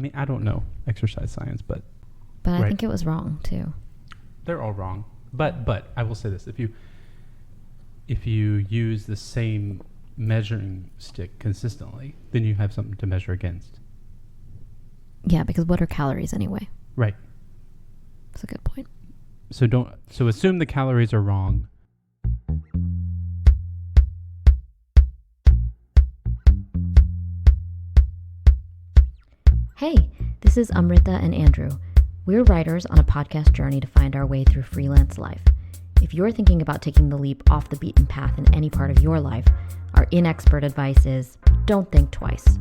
mean, I don't know exercise science, but I think it was wrong too. They're all wrong. But I will say this: if you use the same measuring stick consistently, then you have something to measure against. Yeah, because what are calories anyway? Right. That's a good point. So assume the calories are wrong. Hey, this is Amrita and Andrew. We're writers on a podcast journey to find our way through freelance life. If you're thinking about taking the leap off the beaten path in any part of your life, our inexpert advice is don't think twice.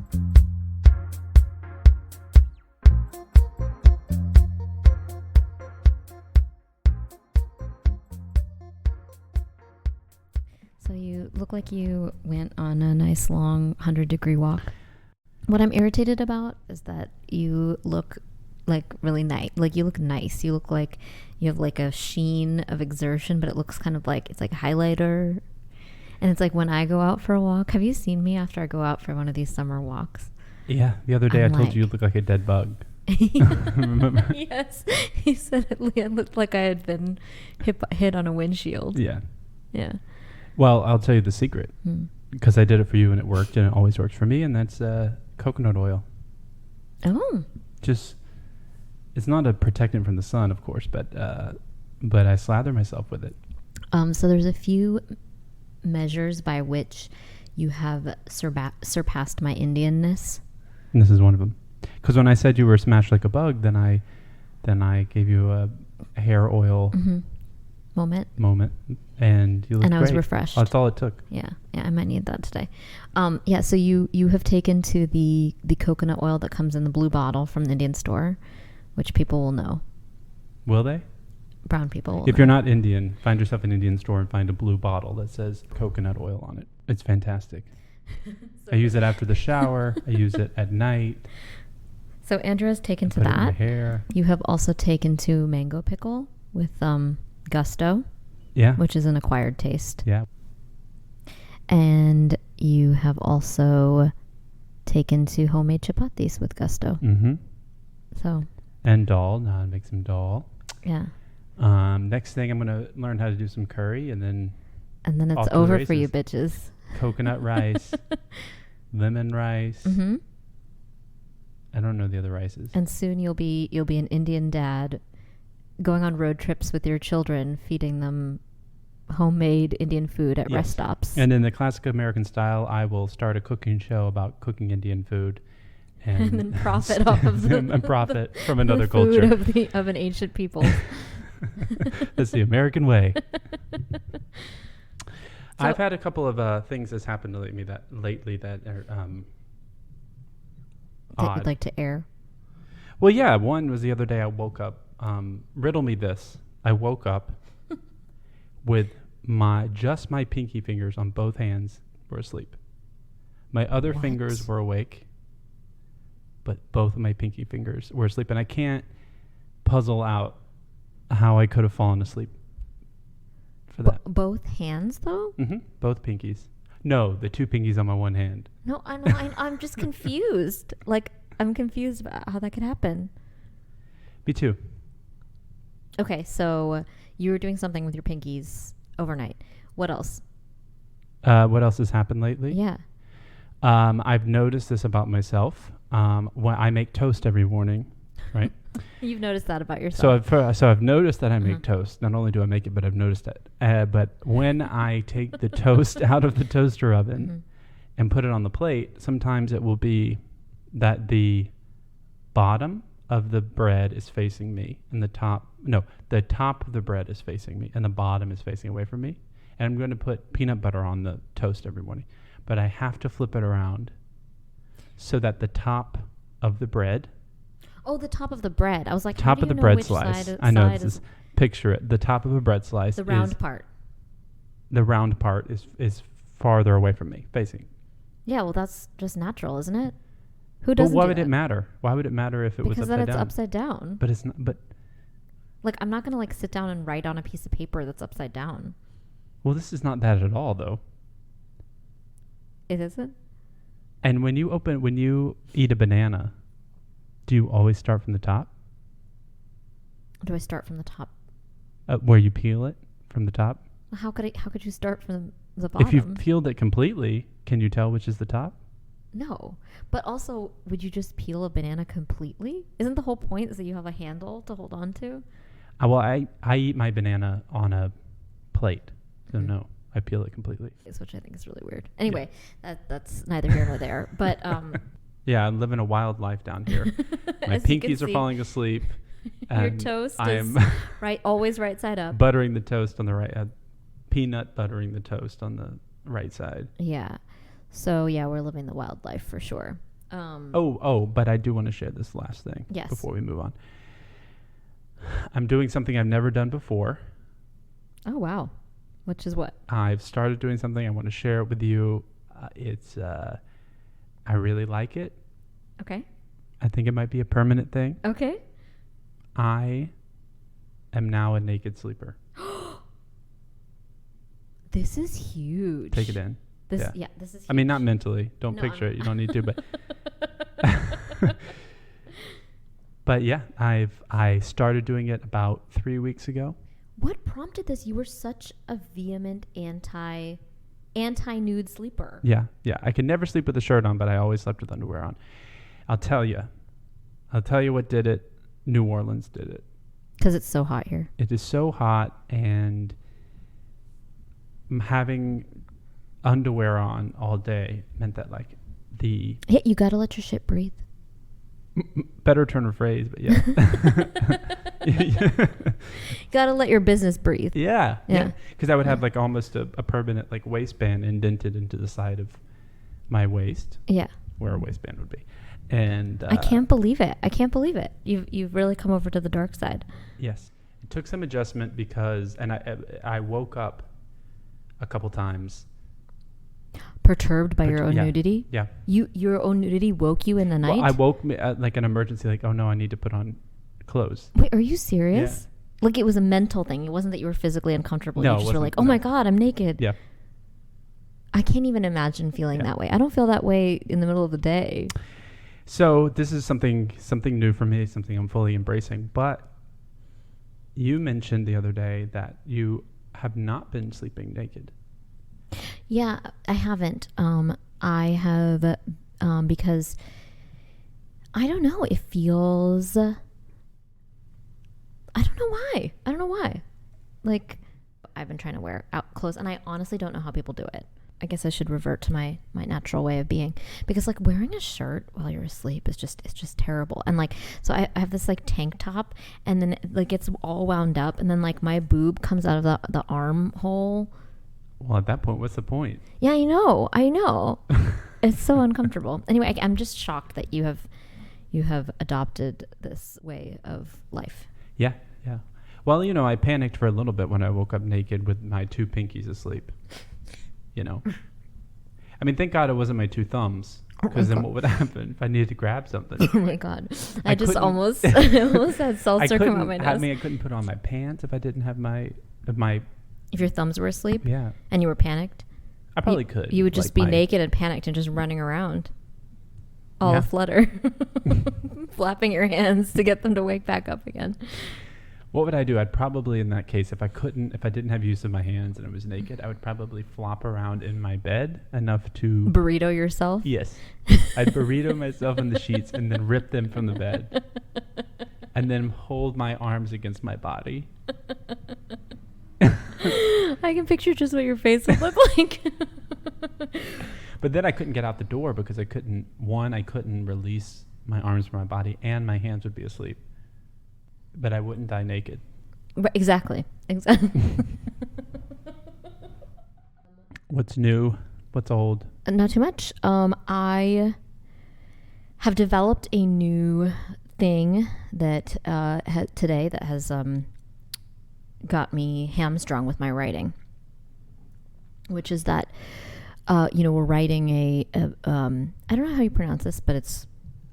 So you look like you went on a nice long 100-degree walk. What I'm irritated about is that you look like really nice. Like you look nice. You look like you have like a sheen of exertion, but it looks kind of like it's like highlighter. And it's like when I go out for a walk. Have you seen me after I go out for one of these summer walks? Yeah, the other day I told you look like a dead bug. Remember? Yes, he said it looked like I had been hit on a windshield. Yeah. Yeah. Well, I'll tell you the secret because I did it for you and it worked, and it always works for me, and that's coconut oil. Oh. Just, it's not a protectant from the sun, of course, but I slather myself with it. So there's a few measures by which you have surpassed my Indianness. And this is one of them. Because when I said you were smashed like a bug, then I gave you a hair oil moment, and you look and I was great. refreshed. That's all it took. Yeah, I might need that today. So you have taken to the coconut oil that comes in the blue bottle from the Indian store, which people will know. Will they? Brown people will If know. you're not Indian, find yourself an Indian store and find a blue bottle that says coconut oil on it. It's fantastic. I use it after the shower. I use it at night. So Andrew has taken to Put it in that. my hair. You have also taken to mango pickle with gusto. Yeah. Which is an acquired taste. Yeah. And you have also taken to homemade chapatis with gusto. Mm-hmm. So. And dal. Now I make some dal. Yeah. Next thing, I'm going to learn how to do some curry, and then it's over for you bitches. Coconut rice, lemon rice. Mm-hmm. I don't know the other rices. And soon you'll be an Indian dad going on road trips with your children, feeding them homemade Indian food at rest stops. And in the classic American style, I will start a cooking show about cooking Indian food. And then profit off of them. And profit from another the food culture. of an ancient people. That's the American way. So I've had a couple of things that's happened to me lately that are that odd. you'd like to air? Well, yeah. One was the other day I woke up. Riddle me this. I woke up with my pinky fingers on both hands were asleep. My other fingers were awake, but both of my pinky fingers were asleep, and I can't puzzle out how I could have fallen asleep for that. Both hands, though? Mm-hmm. Both pinkies. No, the two pinkies on my one hand. No, I know. I'm just confused. Like, I'm confused about how that could happen. Me too. Okay, so you were doing something with your pinkies overnight. What else? What else has happened lately? Yeah. I've noticed this about myself. When I make toast every morning, right? You've noticed that about yourself. So I've noticed that I make toast. Not only do I make it, but I've noticed it. But when I take the toast out of the toaster oven and put it on the plate, sometimes it will be that the bottom of the bread is facing me, and the top of the bread is facing me, and the bottom is facing away from me. And I'm going to put peanut butter on the toast every morning, but I have to flip it around so that the top of the bread. Oh, the top of the bread. I was like, top how do of the you know bread which slice. Side I know side this is picture it. The top of a bread slice. The round part. The round part is farther away from me, facing. Yeah, well, that's just natural, isn't it? Who doesn't? But why do would that? It matter? Why would it matter if it was upside down? Because then it's upside down. But it's not. But like, I'm not gonna sit down and write on a piece of paper that's upside down. Well, this is not that at all, though. It isn't. And when you eat a banana, Do you always start from the top? Do I start from the top? Where you peel it from the top? How could you start from the bottom? If you've peeled it completely, can you tell which is the top? No. But also, would you just peel a banana completely? Isn't the whole point is that you have a handle to hold on to? Well, I eat my banana on a plate. So no, I peel it completely. Which I think is really weird. Anyway, that's neither here nor there. But yeah, I'm living a wild life down here. My pinkies are falling asleep. Your toast is always right side up. Buttering the toast on the right, peanut buttering the toast on the right side. Yeah. So yeah, we're living the wild life for sure. But I do want to share this last thing before we move on. I'm doing something I've never done before. Oh, wow. Which is what? I've started doing something. I want to share it with you. I really like it. Okay. I think it might be a permanent thing. Okay. I am now a naked sleeper. This is huge. Take it in. This is huge. I mean, not mentally. Don't picture it. You don't need to, but... But yeah, I started doing it about 3 weeks ago. What prompted this? You were such a vehement anti-nude sleeper. Yeah. I could never sleep with a shirt on, but I always slept with underwear on. I'll tell you what did it. New Orleans did it. Because it's so hot here. It is so hot, and having underwear on all day meant that Yeah, you gotta let your shit breathe. Better turn of phrase, but yeah. Gotta let your business breathe. Yeah. Because I would have almost a permanent waistband indented into the side of my waist. Yeah. Where a waistband would be. And I can't believe it. You've really come over to the dark side. Yes. It took some adjustment because, and I woke up a couple times. Perturbed by your own nudity? Yeah. Your own nudity woke you in the night? Well, I woke me like an emergency, oh no, I need to put on clothes. Wait, are you serious? Yeah. It was a mental thing. It wasn't that you were physically uncomfortable. No, you just were like, oh my God, I'm naked. Yeah. I can't even imagine feeling that way. I don't feel that way in the middle of the day. So this is something new for me, something I'm fully embracing. But you mentioned the other day that you have not been sleeping naked. Yeah, I haven't. I have because I don't know. It feels. I don't know why. I've been trying to wear out clothes, and I honestly don't know how people do it. I guess I should revert to my natural way of being, because wearing a shirt while you're asleep is just terrible. And so I have this tank top, and then it gets all wound up, and then my boob comes out of the armhole. Well, at that point, what's the point? Yeah, I know. It's so uncomfortable. Anyway, I'm just shocked that you have adopted this way of life. Yeah. Well, I panicked for a little bit when I woke up naked with my two pinkies asleep. I mean, thank God it wasn't my two thumbs, because then what would happen if I needed to grab something? Oh my God! I almost had seltzer come out my nose. I couldn't put on my pants if I didn't have my. If your thumbs were asleep, yeah, and you were panicked, I probably could. You would just be naked and panicked and just running around, all aflutter, flapping your hands to get them to wake back up again. What would I do? I'd probably, in that case, if I didn't have use of my hands and I was naked, I would probably flop around in my bed enough to burrito yourself. Yes, I'd burrito myself in the sheets and then rip them from the bed, and then hold my arms against my body. I can picture just what your face would look like. But then I couldn't get out the door because I couldn't release my arms from my body, and my hands would be asleep. But I wouldn't die naked. Right, exactly. What's new? What's old? Not too much. I have developed a new thing that today that has got me hamstrung with my writing, which is that we're writing a I don't know how you pronounce this, but it's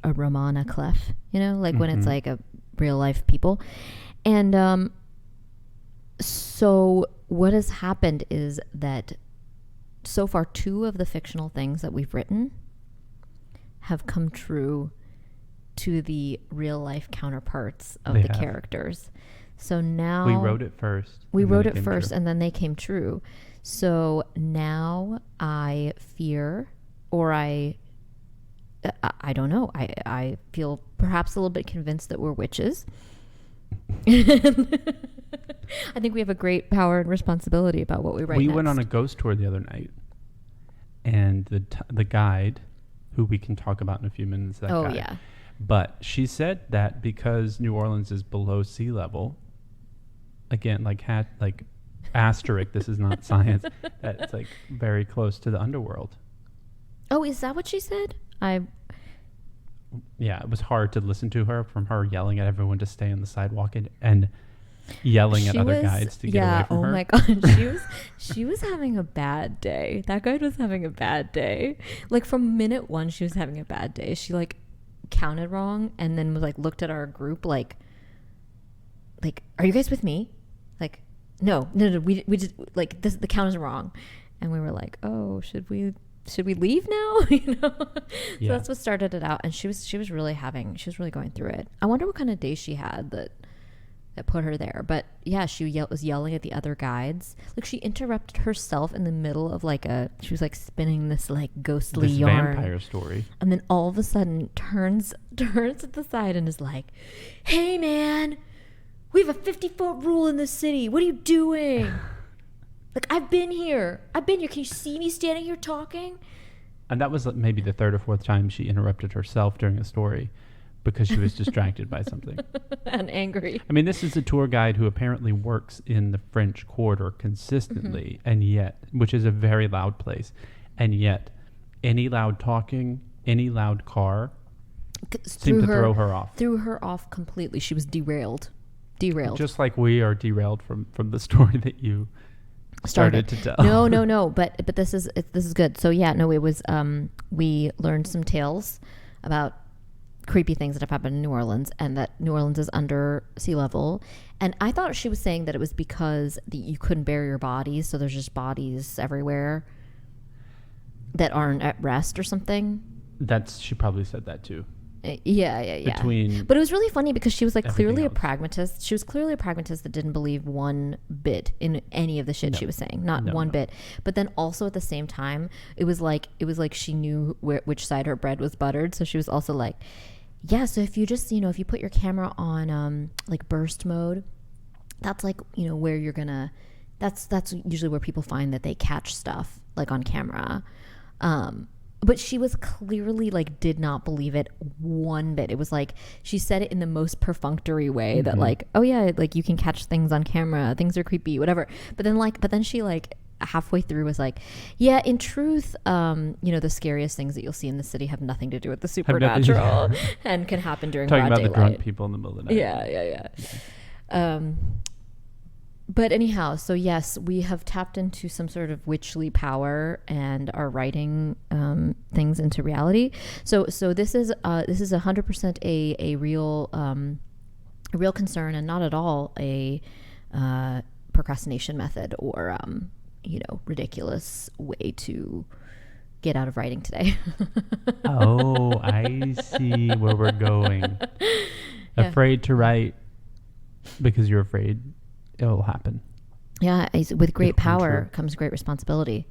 a roman à clef, when it's a real life people. And so what has happened is that so far 2 of the fictional things that we've written have come true to the real life counterparts of They the have. characters. So now We wrote it first. We and then wrote it it came first true. and then they came true. So now I fear, or I don't know. I feel perhaps a little bit convinced that we're witches. I think we have a great power and responsibility about what we write We next. went on a ghost tour the other night, and the guide, who we can talk about in a few minutes, that guy. yeah. But she said that because New Orleans is below sea level, again, like asterisk, this is not science, that it's like very close to the underworld. Oh, is that what she said? Yeah, it was hard to listen to her, from her yelling at everyone to stay on the sidewalk and yelling at other guides to get away from her. Oh my god, she was having a bad day. That guide was having a bad day. Like from minute one, she was having a bad day. She like counted wrong and then was like looked at our group like, are you guys with me? Like, no, we just like this. The count is wrong, and we were like, oh, should we leave now? You know, so that's what started it out. And she was really going through it. I wonder what kind of day she had that put her there. But yeah, she was yelling at the other guides. Like she interrupted herself in the middle of she was like spinning this like ghostly yarn, vampire story, and then all of a sudden turns to the side and is like, "Hey man, we have a 50-foot rule in the city. What are you doing?" Like, I've been here. Can you see me standing here talking? and that was maybe the third or fourth time she interrupted herself during a story because she was distracted by something and angry. I mean, this is a tour guide who apparently works in the French Quarter consistently, and yet, which is a very loud place, and yet any loud talking, any loud car seemed to throw her off. Threw her off completely. She was derailed. Just like we are derailed from the story that you started to tell. No. But this is good. So yeah, no, it was. We learned some tales about creepy things that have happened in New Orleans, and that New Orleans is under sea level. And I thought she was saying that it was because you couldn't bury your bodies, so there's just bodies everywhere that aren't at rest or something. She probably said that too. Yeah. But it was really funny because she was like clearly a pragmatist. She was clearly a pragmatist that didn't believe one bit in any of the shit she was saying, not one bit. But then also at the same time, it was like she knew which side her bread was buttered. So she was also like, yeah. So if you just if you put your camera on like burst mode, that's like where you're gonna. That's usually where people find that they catch stuff like on camera. But she was clearly like did not believe it one bit. It was like she said it in the most perfunctory way that like, oh yeah, like you can catch things on camera, things are creepy, whatever. But then she like halfway through was like, yeah, in truth, the scariest things that you'll see in the city have nothing to do with the supernatural and can happen during talking broad about daylight. the drunk people in the middle of the night. Yeah. But anyhow, so yes, we have tapped into some sort of witchly power and are writing things into reality. So this is 100% a real concern, and not at all a procrastination method or ridiculous way to get out of writing today. Oh, I see where we're going. Yeah. Afraid to write because you're afraid it'll happen. Yeah, with great power comes great responsibility.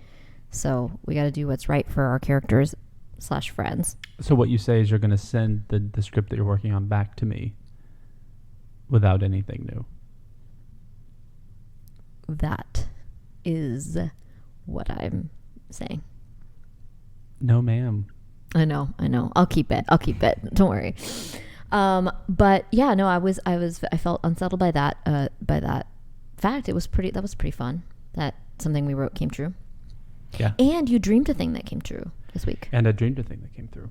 So we got to do what's right for our characters / friends. So what you say is you're going to send the script that you're working on back to me without anything new. That is what I'm saying. No, ma'am. I know. I'll keep it. Don't worry. But yeah, no, I felt unsettled by that fact. That was pretty fun that something we wrote came true. Yeah. And you dreamed a thing that came true this week. And I dreamed a thing that came through.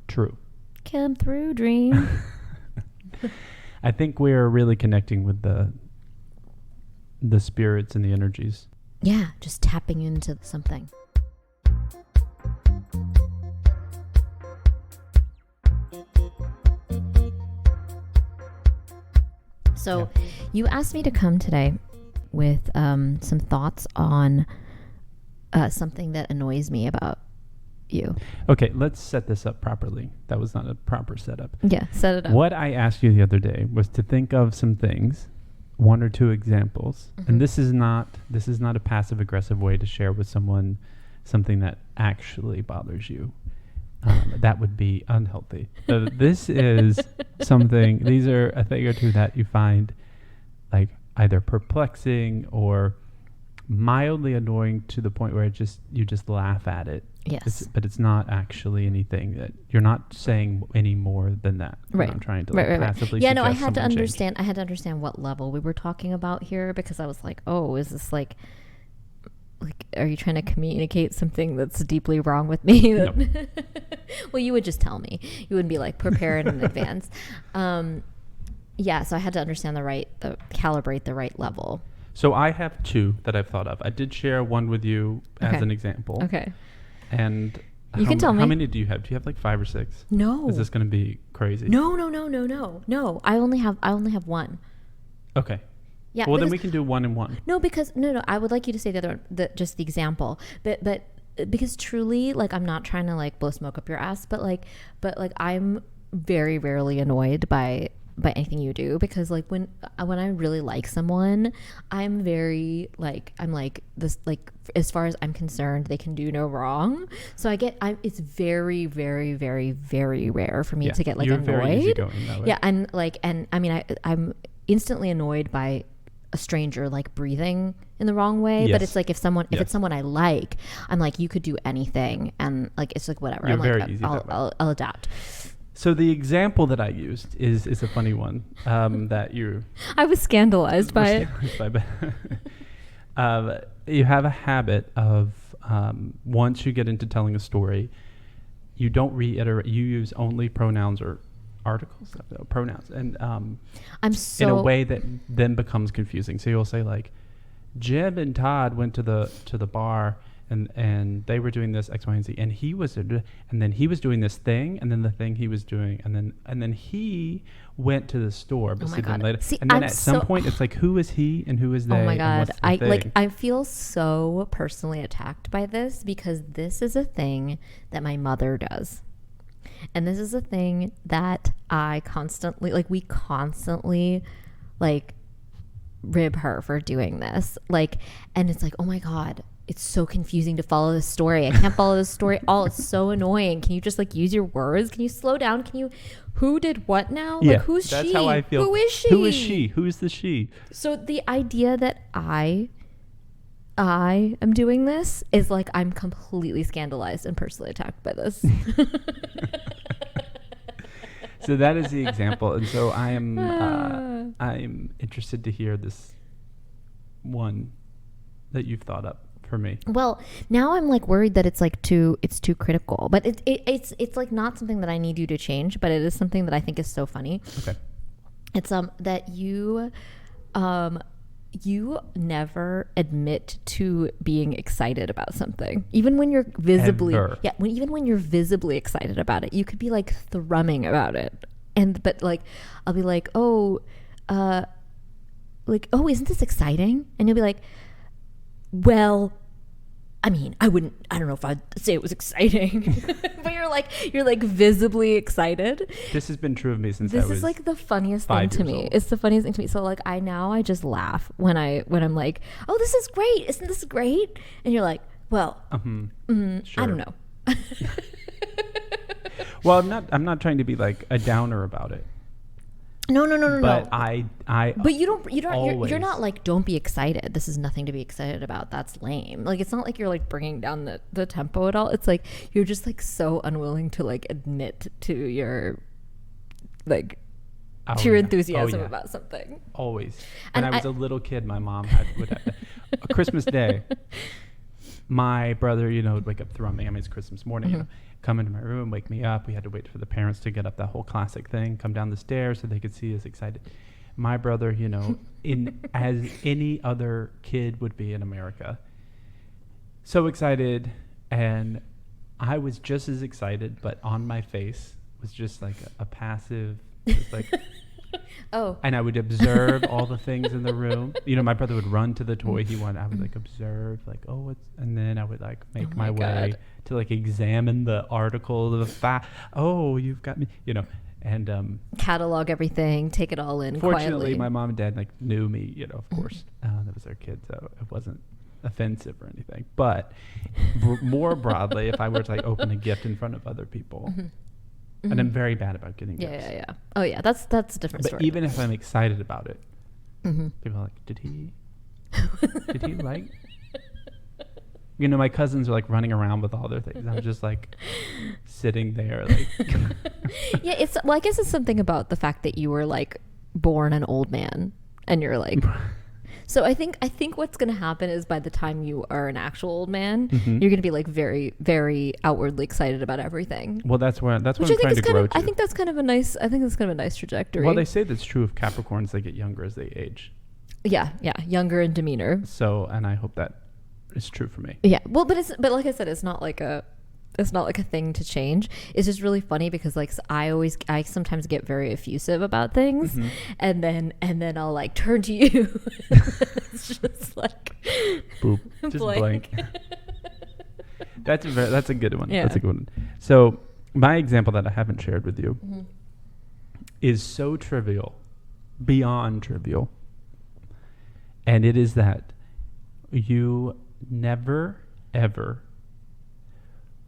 True. Come through, dream. I think we're really connecting with the spirits and the energies. Yeah, just tapping into something. So you asked me to come today with some thoughts on something that annoys me about you. Okay, let's set this up properly. That was not a proper setup. Yeah, set it up. What I asked you the other day was to think of some things, one or two examples. And this is not a passive aggressive way to share with someone something that actually bothers you. That would be unhealthy. This is something, these are a thing or two that you find like either perplexing or mildly annoying to the point where you just laugh at it. Yes. But it's not actually anything that you're not saying any more than that. Right. I'm trying to passively Yeah, no, I suggest had to someone change. understand. I had to understand what level we were talking about here, because I was like, oh, is this like, are you trying to communicate something that's deeply wrong with me? No. Well, you would just tell me. You wouldn't be like, prepare it in advance. Yeah, so I had to understand calibrate the right level. So I have two that I've thought of. I did share one with you as an example. Okay. And you can tell me. How many do you have? Do you have like 5 or 6? No. Is this going to be crazy? No. I only have one. Okay. Yeah. Well, then we can do 1 and 1. No, because no. I would like you to say the other one, just the example. But because truly, like, I'm not trying to like blow smoke up your ass, but I'm very rarely annoyed by anything you do, because like when I really like someone, I'm very like, I'm like this, like, as far as I'm concerned, they can do no wrong. So it's very, very, very, very rare for me to get like you're annoyed. Very easygoing that way. Yeah, I'm like, and I mean, I'm instantly annoyed by a stranger like breathing in the wrong way. But it's like if it's someone I like, I'm like, you could do anything, and like it's like whatever. You're I'm very like, easy I'll adapt. So the example that I used is a funny one that you. I was scandalized by it. You have a habit of once you get into telling a story, you don't reiterate. You use only pronouns or articles, pronouns, and in a way that then becomes confusing. So you'll say like, Jim and Todd went to the bar. And they were doing this X, Y, and Z, and then he was doing this thing, and then the thing he was doing, and then he went to the store. But oh my God. Later, See, and then at some point, it's like, who is he and who is they? Oh my God, I I feel so personally attacked by this, because this is a thing that my mother does, and this is a thing that we constantly like rib her for doing this, like, and it's like, oh my God. It's so confusing to follow this story. I can't follow this story at all. It's so annoying. Can you just like use your words? Can you slow down? Who did what now? Yeah, like, who's that's she? How I feel. Who is she? Who is she? Who is the she? So the idea that I am doing this is like, I'm completely scandalized and personally attacked by this. So that is the example. And so I'm interested to hear this one that you've thought up for me. Well, now I'm like worried that it's too critical, but it's like not something that I need you to change, but it is something that I think is so funny. Okay. It's that you never admit to being excited about something, even when you're visibly even when you're visibly excited about it. You could be like thrumming about it, but like I'll be like, isn't this exciting? And you'll be like, well, I mean, I don't know if I'd say it was exciting, but you're like visibly excited. This has been true of me since this is like the funniest thing to me. It's the funniest thing to me. So like I just laugh when I'm like, oh, this is great. Isn't this great? And you're like, well, sure. I don't know. Well, I'm not trying to be like a downer about it. No. But But you're not like, don't be excited. This is nothing to be excited about. That's lame. Like, it's not like you're like bringing down the tempo at all. It's like you're just like so unwilling to like admit to your like to your enthusiasm about something. Always. When I was a little kid, my mom would have a Christmas Day. My brother, would wake up thrumming. I mean, it's Christmas morning, come into my room, wake me up. We had to wait for the parents to get up, that whole classic thing, come down the stairs so they could see us excited. My brother, as any other kid would be in America, so excited. And I was just as excited, but on my face was just like a passive, just like, Oh. And I would observe all the things in the room. You know, my brother would run to the toy he wanted. I would like observe, like, oh, what's, and then I would like make my way to like examine the article, the fact. Oh, you've got me, you know, and catalog everything, take it all in. Fortunately, quietly. my mom and dad like knew me, you know, of course. That was their kid, so it wasn't offensive or anything. But more broadly, if I were to like open a gift in front of other people. And I'm very bad about getting gifts. Yeah. Oh yeah, that's a different story. But even if I'm excited about it, people are like, did he like? You know, my cousins are like running around with all their things. I'm just like sitting there, like. Yeah, I guess it's something about the fact that you were like born an old man, and you're like. So I think what's going to happen is by the time you are an actual old man, you're going to be like very, very outwardly excited about everything. Well, that's what I'm trying to grow to. I think that's kind of a nice trajectory. Well, they say that's true of Capricorns. They get younger as they age. Yeah, younger in demeanor. So, and I hope that is true for me. Yeah, well, but like I said, it's not like a thing to change. It's just really funny because like I sometimes get very effusive about things, and then I'll like turn to you. It's just like boop, just blank. That's a good one. Yeah. That's a good one. So my example that I haven't shared with you is so trivial, beyond trivial, and it is that you never ever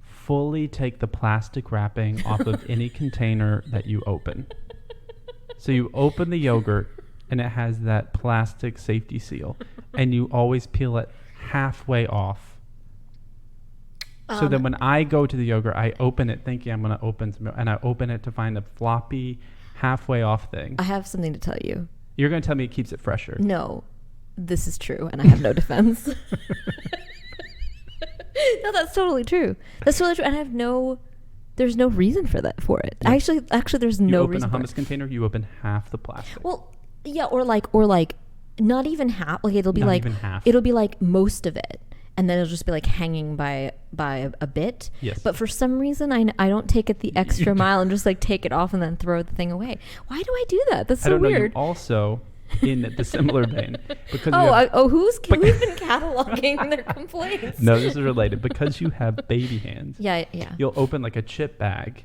fully take the plastic wrapping off of any container that you open. So you open the yogurt and it has that plastic safety seal, and you always peel it halfway off. So then when I go to the yogurt, I open it thinking I'm going to open some, and I open it to find a floppy halfway off thing. I have something to tell you. You're going to tell me it keeps it fresher. No, this is true, and I have no defense. No, that's totally true. That's totally true. And there's no reason for it. Yeah. Actually, there's no reason. You open a hummus container, you open half the plastic. Well, yeah, or like not even half. Like it'll be not like even half. It'll be like most of it, and then it'll just be like hanging by a bit. Yes. But for some reason, I don't take it the extra mile and just like take it off and then throw the thing away. Why do I do that? That's so weird. Know, you also, in the similar vein, because who's been cataloging their complaints? No, this is related. Because you have baby hands. Yeah. You'll open like a chip bag.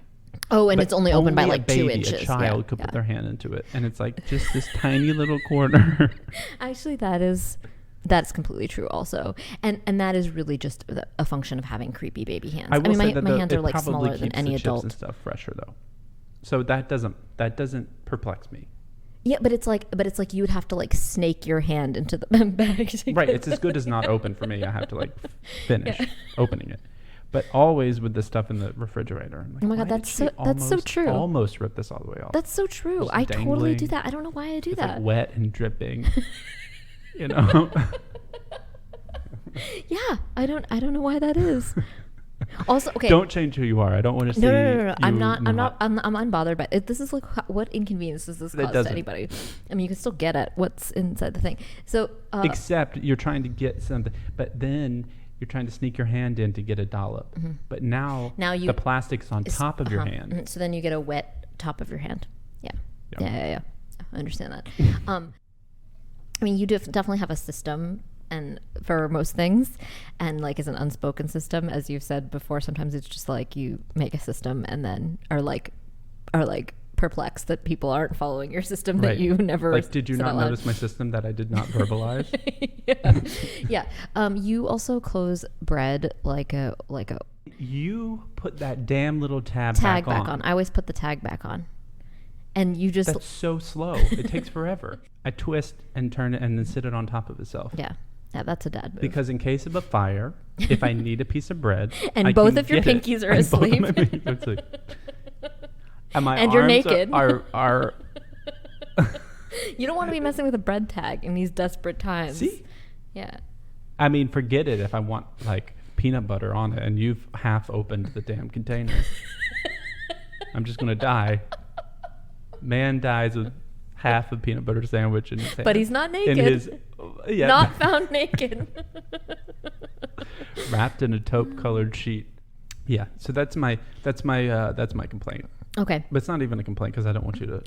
Oh, and it's only open by like 2 inches. A child could put their hand into it, and it's like just this tiny little corner. Actually, that's completely true also, and that is really just a function of having creepy baby hands. I mean, my hands are like smaller than any adult. And stuff fresher though, so that doesn't perplex me. Yeah, but it's like you would have to like snake your hand into the bag. Right, it's as good as not open for me. I have to like finish opening it. But always with the stuff in the refrigerator. Like, oh my God, that's so true. Almost rip this all the way off. That's so true. I totally do that. I don't know why I do that. Like wet and dripping. You know. Yeah, I don't know why that is. Also, okay. Don't change who you are. I don't want to see. No. I'm unbothered by it. This is like what inconvenience does this cause to anybody? I mean, you can still get at what's inside the thing. So except you're trying to get something, but then you're trying to sneak your hand in to get a dollop. But now the plastic's on top of your hand. So then you get a wet top of your hand. Yeah. I understand that. I mean, you definitely have a system, and for most things, and like as an unspoken system, as you've said before, sometimes it's just like you make a system and then are like perplexed that people aren't following your system that you never like. Did you not notice my system that I did not verbalize? Yeah. You also close bread like a. You put that damn little tag back on. I always put the tag back on. And you just... That's so slow. It takes forever. I twist and turn it and then sit it on top of itself. Yeah, that's a dad move. Because in case of a fire, if I need a piece of bread... and both of your pinkies are asleep. And my and you're naked. Are You don't want to be messing with a bread tag in these desperate times. See? Yeah. I mean, forget it if I want, like, peanut butter on it and you've half opened the damn container. I'm just going to die. Man dies with half a peanut butter sandwich in his hand. But he's not naked. Not found naked. Wrapped in a taupe colored sheet. Yeah. So that's my complaint. Okay. But it's not even a complaint because I don't want you to.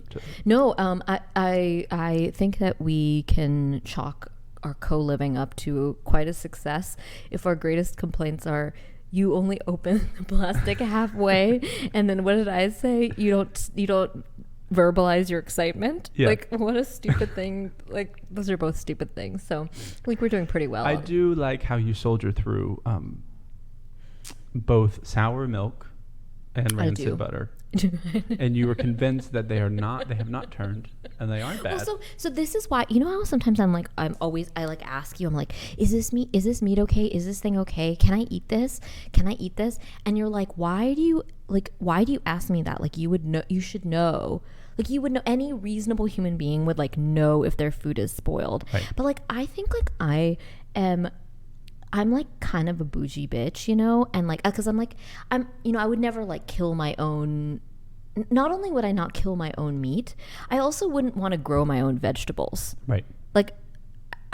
No, I think that we can chalk our co-living up to quite a success if our greatest complaints are you only open the plastic halfway, and then what did I say? You don't verbalize your excitement. Yeah. Like, what a stupid thing. Like, those are both stupid things. So I think we're doing pretty well. I do like how you soldier through both sour milk and rancid butter. And you were convinced that they have not turned, and they aren't bad. Well, so this is why, you know how sometimes I like ask you, I'm like, is this meat okay? Is this thing okay? Can I eat this? And you're like, why do you ask me that? Like, you would know, you should know. Like, you would know, any reasonable human being would like know if their food is spoiled. Right. But like, I think like I'm like kind of a bougie bitch, you know? And like, cause I would never like kill my own. Not only would I not kill my own meat, I also wouldn't want to grow my own vegetables. Right. Like,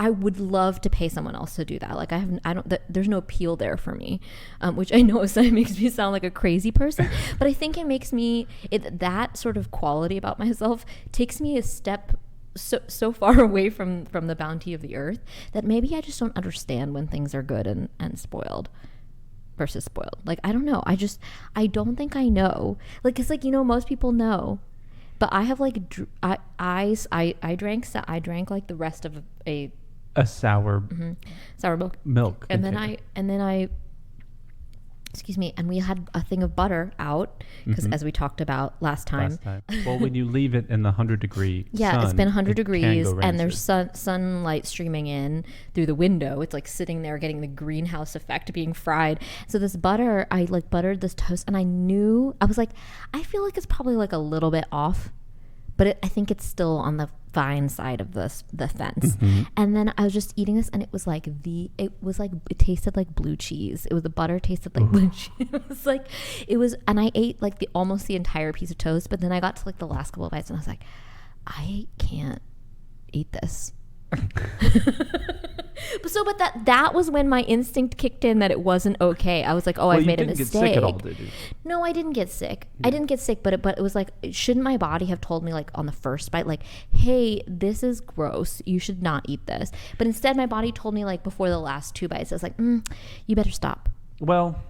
I would love to pay someone else to do that. Like, there's no appeal there for me, which I know makes me sound like a crazy person, but I think it makes me, that sort of quality about myself takes me a step so far away from the bounty of the earth that maybe I just don't understand when things are good and spoiled versus spoiled. Like, I don't know. I don't think I know. Like, it's like, you know, most people know, but I have like, I drank like the rest of a sour milk and then I excuse me, and we had a thing of butter out because as we talked about last time. Well, when you leave it in the 100-degree sun, it's been 100 degrees and there's rancid. sunlight streaming in through the window. It's like sitting there getting the greenhouse effect, being fried. So this butter, I like buttered this toast, and I was like, I feel like it's probably like a little bit off, but I think it's still on the fine side of the fence. Mm-hmm. And then I was just eating this, and it tasted like blue cheese. The butter tasted like blue cheese. And I ate like almost the entire piece of toast, but then I got to like the last couple of bites, and I was like, I can't eat this. But that was when my instinct kicked in that it wasn't okay. I was like, I've made a mistake. You didn't get sick at all, did you? No, I didn't get sick. Yeah. I didn't get sick, but it was like, shouldn't my body have told me like on the first bite, like, hey, this is gross, you should not eat this? But instead my body told me like before the last 2 bites, I was like, you better stop. Well,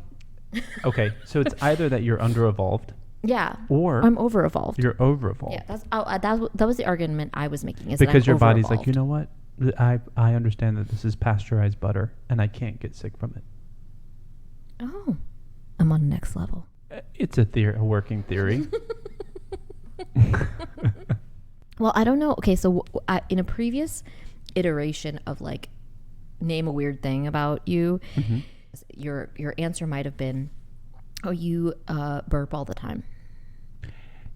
okay, so it's either that you're under-evolved. Yeah. Or I'm over-evolved. You're over-evolved. Yeah, that was the argument I was making. Is because that I'm your body's over-evolved. like, you know what? I understand that this is pasteurized butter, and I can't get sick from it. Oh, I'm on the next level. It's a working theory. Well, I don't know. Okay, so in a previous iteration of like, name a weird thing about you, Mm-hmm. your answer might have been, oh, you burp all the time.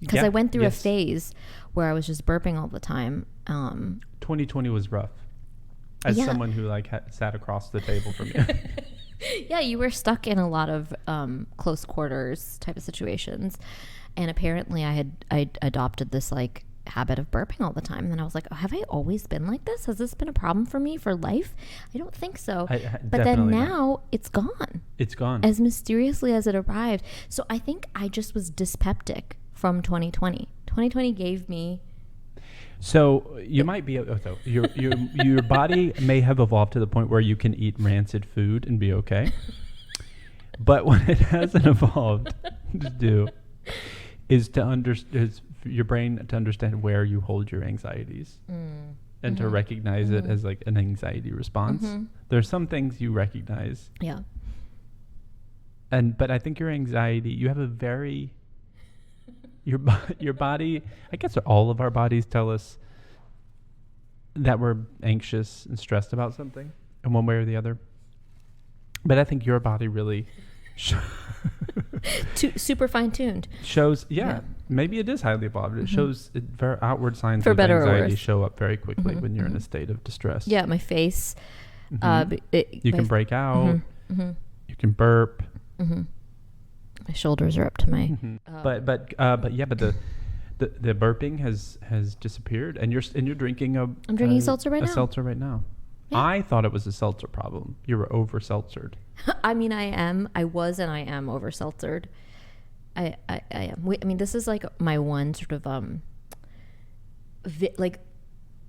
Because I went through a phase where I was just burping all the time. 2020 was rough. As someone who like sat across the table from you. Yeah, you were stuck in a lot of close quarters type of situations, and apparently I adopted this like habit of burping all the time. And then I was like, oh, have I always been like this? Has this been a problem for me for life? I don't think so. But then now it's gone. It's gone. As mysteriously as it arrived. So I think I just was dyspeptic from 2020. 2020 gave me. So you might be. So your body may have evolved to the point where you can eat rancid food and be okay. But what it hasn't evolved to do is your brain to understand where you hold your anxieties and to recognize it as like an anxiety response. There's some things you recognize. Yeah. But I think your anxiety, you have a very your body, I guess all of our bodies tell us that we're anxious and stressed about something in one way or the other. But I think your body really super fine-tuned. Shows, maybe it is highly evolved. It shows very outward signs of better or anxiety worse. Show up very quickly when you're in a state of distress. Yeah, my face. You can break out. You can burp. My shoulders are up to my. But the burping has disappeared, and you're drinking a. I'm drinking seltzer right now. A seltzer right now. Yeah. I thought it was a seltzer problem. You were over seltzered. I mean, I am. I was, and I am over seltzered. I am. I mean, this is like my one sort of like,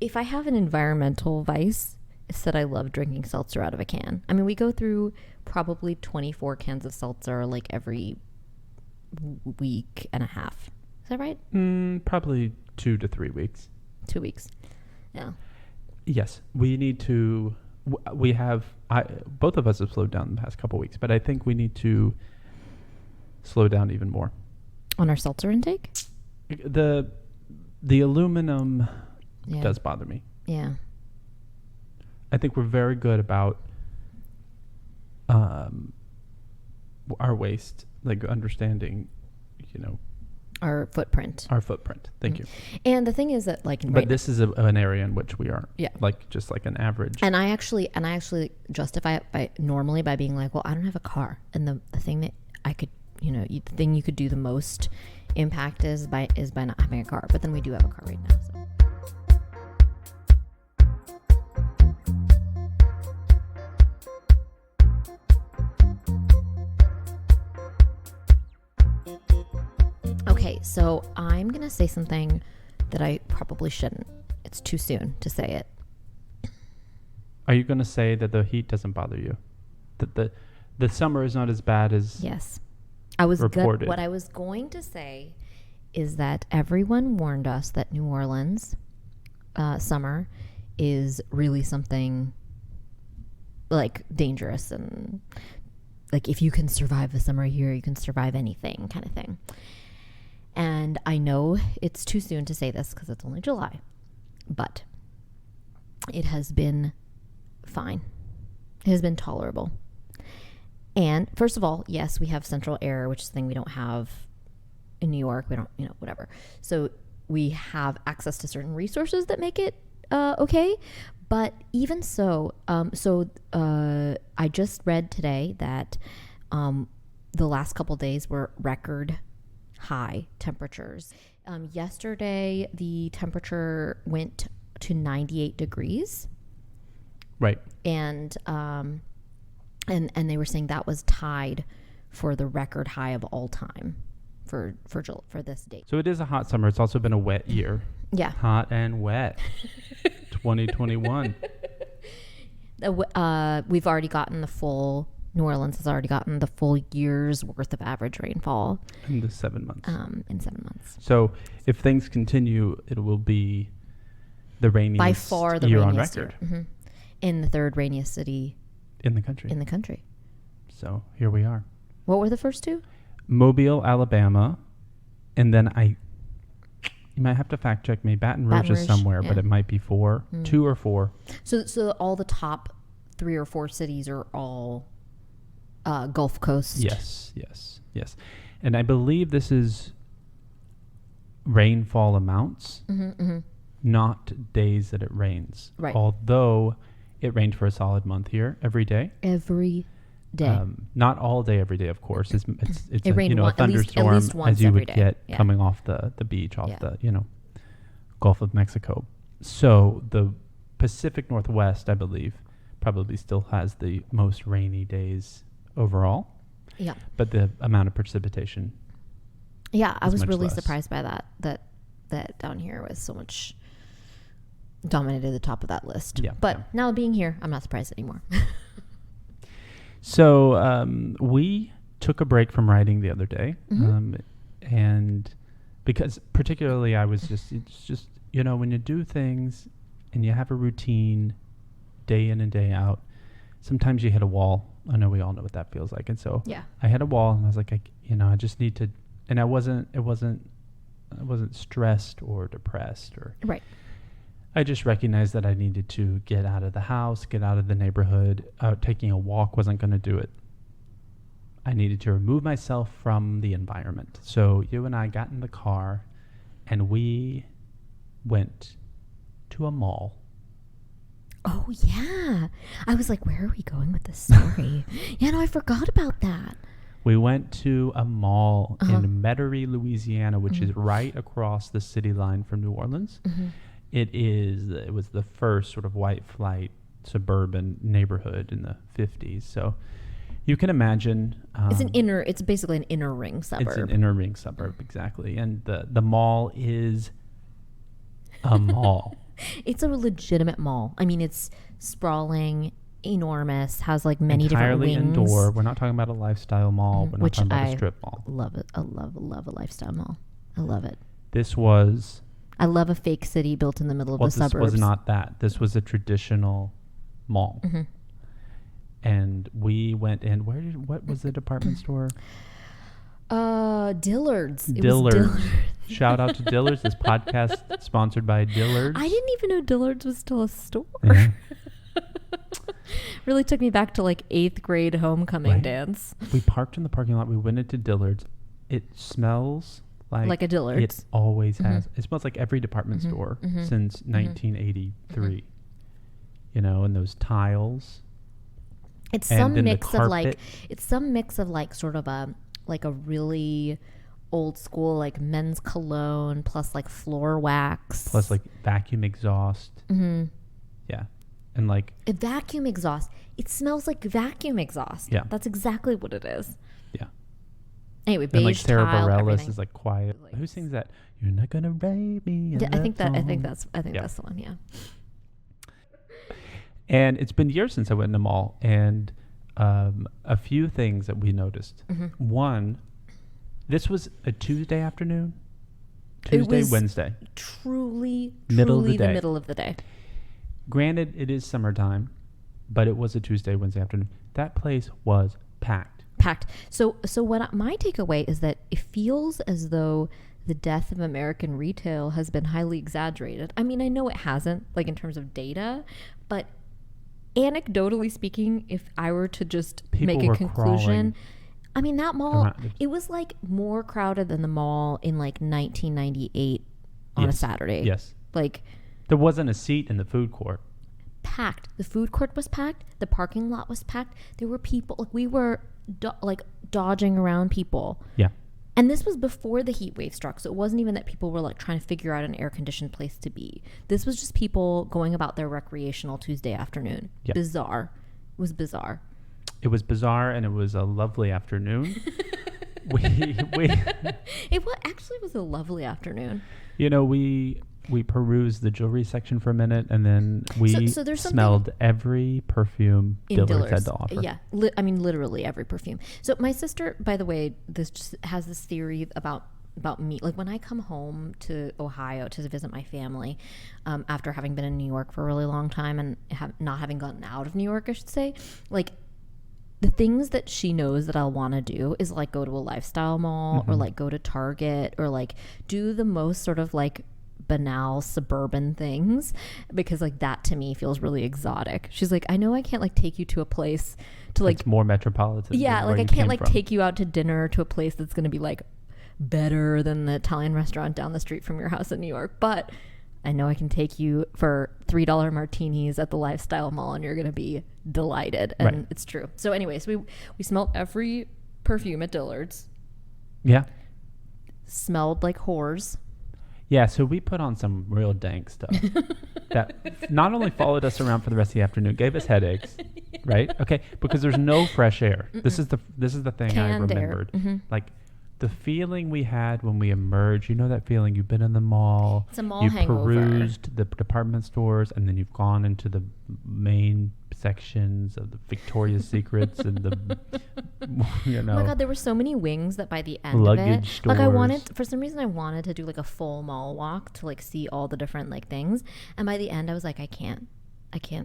if I have an environmental vice, it's that I love drinking seltzer out of a can. I mean, we go through probably 24 cans of seltzer like every week and a half. Is that right? Probably 2 to 3 weeks. 2 weeks. Yeah. Yes, we need to. We have. Both of us have slowed down the past couple weeks, but I think we need to slow down even more On our seltzer intake. The aluminum does bother me. Yeah. I think we're very good about our waste, like understanding, Our footprint. Thank you. And the thing is that, like, but this is an area in which we aren't. Yeah. Like just like an average. And I actually justify it by being like, well, I don't have a car, and the thing that I could, the thing you could do the most impact is by not having a car. But then we do have a car right now. So. Okay, so I'm going to say something that I probably shouldn't. It's too soon to say it. Are you going to say that the heat doesn't bother you? That the summer is not as bad as Yes. reported? What I was going to say is that everyone warned us that New Orleans summer is really something like dangerous, and like if you can survive the summer here, you can survive anything kind of thing. And I know it's too soon to say this because it's only July, but it has been fine. It has been tolerable. And first of all, yes, we have central air, which is a thing we don't have in New York. We don't, whatever. So we have access to certain resources that make it okay. But even so, I just read today that the last couple days were record high temperatures. Yesterday, the temperature went to 98 degrees. Right. And they were saying that was tied for the record high of all time for this date. So it is a hot summer. It's also been a wet year. Yeah. Hot and wet. 2021. We've already gotten New Orleans has already gotten the full year's worth of average rainfall. In the 7 months. In 7 months. So if things continue, it will be the rainiest by far the year rainiest on record. Year. Mm-hmm. In the third rainiest city in the country. So here we are. What were the first two? Mobile, Alabama, and then you might have to fact check me. Baton Rouge is somewhere, but it might be 4, 2 or 4. So all the top 3 or 4 cities are all Gulf Coast. Yes. And I believe this is rainfall amounts, not days that it rains. Right. Although it rained for a solid month here every day. Every day. Not all day, every day, of course. It's it rained a thunderstorm at least once as you every would day. get Yeah. coming off the beach, off the Gulf of Mexico. So the Pacific Northwest, I believe, probably still has the most rainy days overall. Yeah. But the amount of precipitation. Yeah, I was really less. surprised by that down here was so much dominated the top of that list. Yeah. But now being here, I'm not surprised anymore. So we took a break from writing the other day, and because particularly I was it's just when you do things and you have a routine day in and day out, sometimes you hit a wall. I know we all know what that feels like, and so I hit a wall, and I was like, I just need to, and I wasn't stressed or depressed or right. I just recognized that I needed to get out of the house, get out of the neighborhood. Taking a walk wasn't going to do it. I needed to remove myself from the environment. So you and I got in the car, and we went to a mall. Oh, yeah. I was like, where are we going with this story? I forgot about that. We went to a mall in Metairie, Louisiana, which is right across the city line from New Orleans. Mm-hmm. It was the first sort of white flight suburban neighborhood in the 50s. So You can imagine. It's basically an inner ring suburb. It's an inner ring suburb, exactly. And the mall is a mall. It's a legitimate mall. I mean, it's sprawling, enormous, has like many entirely different wings. Indoor. We're not talking about a lifestyle mall. We're not talking about a strip mall. Love it. I love a lifestyle mall. I love it. I love a fake city built in the middle of the suburbs. This was not that. This was a traditional mall. Mm-hmm. And we went in. What was the department store? Dillard's. Dillard's. Shout out to Dillard's. This podcast sponsored by Dillard's. I didn't even know Dillard's was still a store. Yeah. Really took me back to like 8th grade homecoming dance. We parked in the parking lot. We went into Dillard's. It smells like a Dillard's. It always has. It smells like every department store since 1983. You know, and those tiles. It's some mix of like sort of a really old school like men's cologne plus like floor wax plus like vacuum exhaust. Mm-hmm. Yeah. And like a vacuum exhaust. It smells like vacuum exhaust. Yeah. That's exactly what it is. Yeah. Anyway, beige and like Sarah tile, Bareilles everything. is like quiet. Who sings that? You're not gonna rape me. I think that's the one. Yeah. And it's been years since I went in the mall, and a few things that we noticed. Mm-hmm. One, this was a Tuesday afternoon. Wednesday. Truly middle of the day. Granted, it is summertime, but it was a Tuesday, Wednesday afternoon. That place was packed. So what my takeaway is that it feels as though the death of American retail has been highly exaggerated. I mean, I know it hasn't, like in terms of data, but anecdotally speaking, if I were to just make a conclusion, crawling. I mean, that mall, it was like more crowded than the mall in like 1998 on a Saturday. Yes. Like, there wasn't a seat in the food court. Packed. The food court was packed. The parking lot was packed. There were people, like we were dodging around people. Yeah. And this was before the heat wave struck, so it wasn't even that people were like trying to figure out an air-conditioned place to be. This was just people going about their recreational Tuesday afternoon. Yeah. Bizarre. It was bizarre. It was bizarre, and it was a lovely afternoon. It actually was a lovely afternoon. You know, we perused the jewelry section for a minute, and then we smelled every perfume Dillard's had to offer. Yeah, literally every perfume. So my sister, by the way, has this theory about me. Like when I come home to Ohio to visit my family, after having been in New York for a really long time and not having gotten out of New York, I should say, like the things that she knows that I'll want to do is like go to a lifestyle mall or like go to Target or like do the most sort of like banal suburban things, because like that to me feels really exotic. She's like, I know I can't like take you to a place to like it's more metropolitan. Yeah, like I can't like take you out to dinner to a place that's going to be like better than the Italian restaurant down the street from your house in New York, but I know I can take you for $3 martinis at the lifestyle mall and you're going to be delighted. And It's true. So anyways, we smelled every perfume at Dillard's. Yeah. Smelled like whores. Yeah, so we put on some real dank stuff that not only followed us around for the rest of the afternoon, gave us headaches, right? Okay, because there's no fresh air. This is the thing Canned I remembered. Like the feeling we had when we emerged, you know that feeling, you've been in the mall, it's a mall hangover. Perused the department stores, and then you've gone into the main sections of the Victoria's Secrets and the, you know. Oh my God, there were so many wings that by the end luggage of it, stores. like for some reason I wanted to do like a full mall walk to like see all the different like things. And by the end I was like, I can't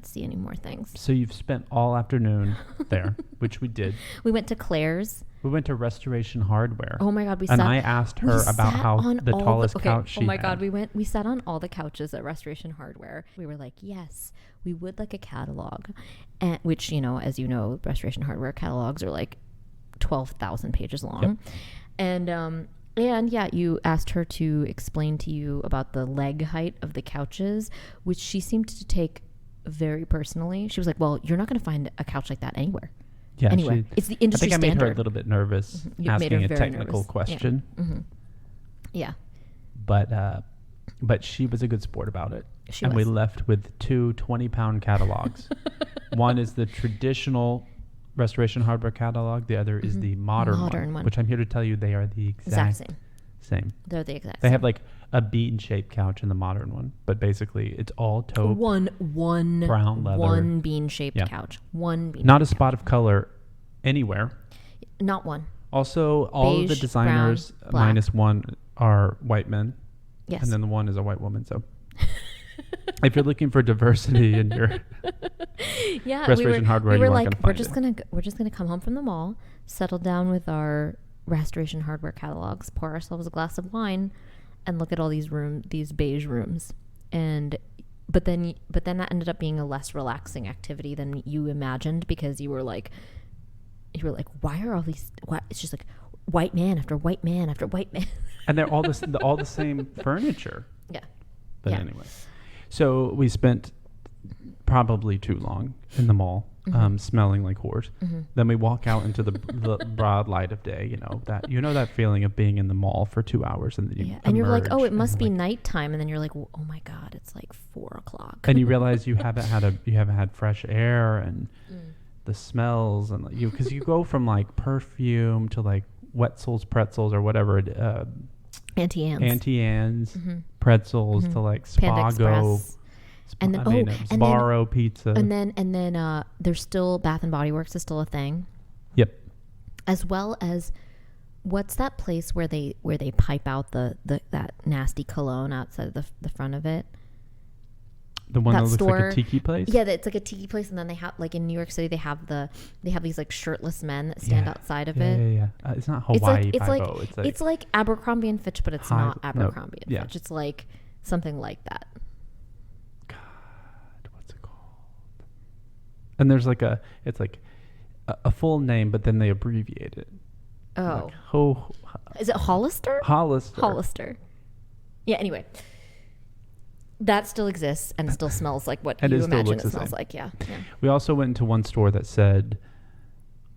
see any more things. So you've spent all afternoon there, which we did. We went to Claire's. We went to Restoration Hardware. Oh my God, I asked her about how the tallest couch she had. Oh my God, we sat on all the couches at Restoration Hardware. We were like, yes, we would like a catalog, and which, you know, as you know, Restoration Hardware catalogs are like 12,000 pages long. Yep. And yeah, you asked her to explain to you about the leg height of the couches, which she seemed to take very personally. She was like, well, you're not going to find a couch like that anywhere. Yeah, anyway, it's the industry standard. I think I made her a little bit nervous asking a technical question. Yeah. But she was a good sport about it. We left with two 20-pound catalogs. One is the traditional Restoration Hardware catalog. The other is the modern one, which I'm here to tell you they are the exact same. They're the exact same. They have like a bean-shaped couch in the modern one, but basically it's all taupe. One brown leather. One bean-shaped couch. One bean. Not a spot of color anywhere. Not one. Also, all Beige, of the designers, brown, minus one, are white men. Yes. And then the one is a white woman. So if you're looking for diversity in your restoration hardware, we were you like, we're just gonna come home from the mall, settle down with our restoration hardware catalogs, pour ourselves a glass of wine, and look at all these beige rooms. But then that ended up being a less relaxing activity than you imagined, because you were like, why are all these? Why? It's just like white man after white man after white man, and they're all the same furniture. Yeah. But anyway, so we spent probably too long in the mall, smelling like whores. Then we walk out into the broad light of day. That feeling of being in the mall for 2 hours, and then and you're like, oh, it must be nighttime, and then you're like, oh my god, it's like 4:00. And you realize you haven't had fresh air and the smells, and because you go from like perfume to like Wetzel's pretzels or whatever, Auntie Anne's pretzels to like Spago, and then Sbarro pizza, and then there's still Bath and Body Works is still a thing. Yep. As well as, what's that place where they pipe out that nasty cologne outside of the front of it? The one that looks like a tiki place? Yeah, it's like a tiki place, and then they have, like in New York City, they have these like shirtless men that stand outside of it. Yeah. It's not Hawaii It's like Abercrombie and Fitch, but it's not Abercrombie and Fitch. It's like something like that. God, what's it called? And there's like it's like a full name, but then they abbreviate it. Oh. Like, is it Hollister? Hollister. Yeah, anyway. That still exists and still smells like what you imagine it smells like. Yeah. We also went into one store that said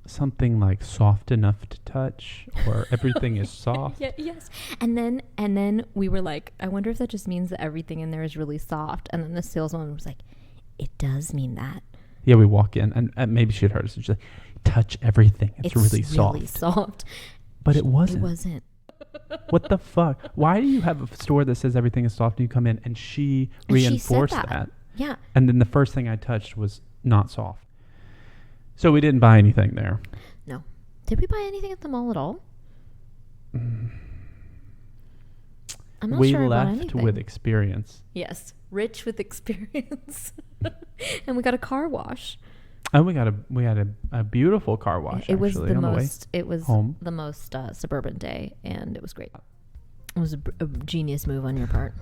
something like soft enough to touch, or everything is soft. Yes. And then we were like, I wonder if that just means that everything in there is really soft. And then the saleswoman was like, it does mean that. Yeah, we walk in, and maybe she'd heard us. She's like, touch everything. It's really soft. But it wasn't. It wasn't. What the fuck? Why do you have a store that says everything is soft and you come in and she reinforced that? Yeah. And then the first thing I touched was not soft. So we didn't buy anything there. No. Did we buy anything at the mall at all? I'm not we sure about left anything. with experience. Yes. Rich with experience. And we got a car wash. And we had a beautiful car wash. It was actually, the most suburban day, and it was great. It was a genius move on your part.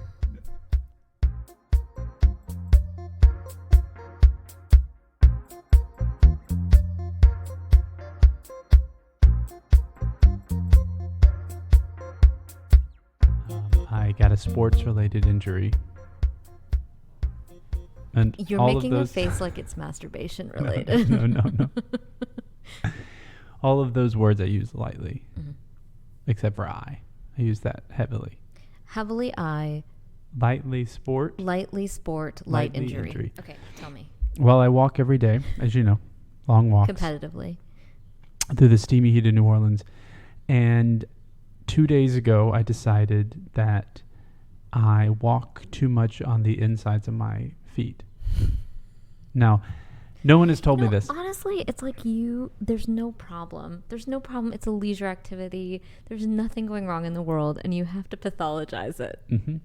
I got a sports-related injury. And you're making a face like it's masturbation related. No. All of those words I use lightly, except for I use that heavily. Heavily I. Lightly sport. Lightly sport. Light injury. Okay, tell me. Well, I walk every day, as you know, long walks. Competitively. Through the steamy heat of New Orleans. And 2 days ago, I decided that I walk too much on the insides of my feet. Now, no one has told me this. Honestly, it's like there's no problem. There's no problem. It's a leisure activity. There's nothing going wrong in the world, and you have to pathologize it. Mm-hmm.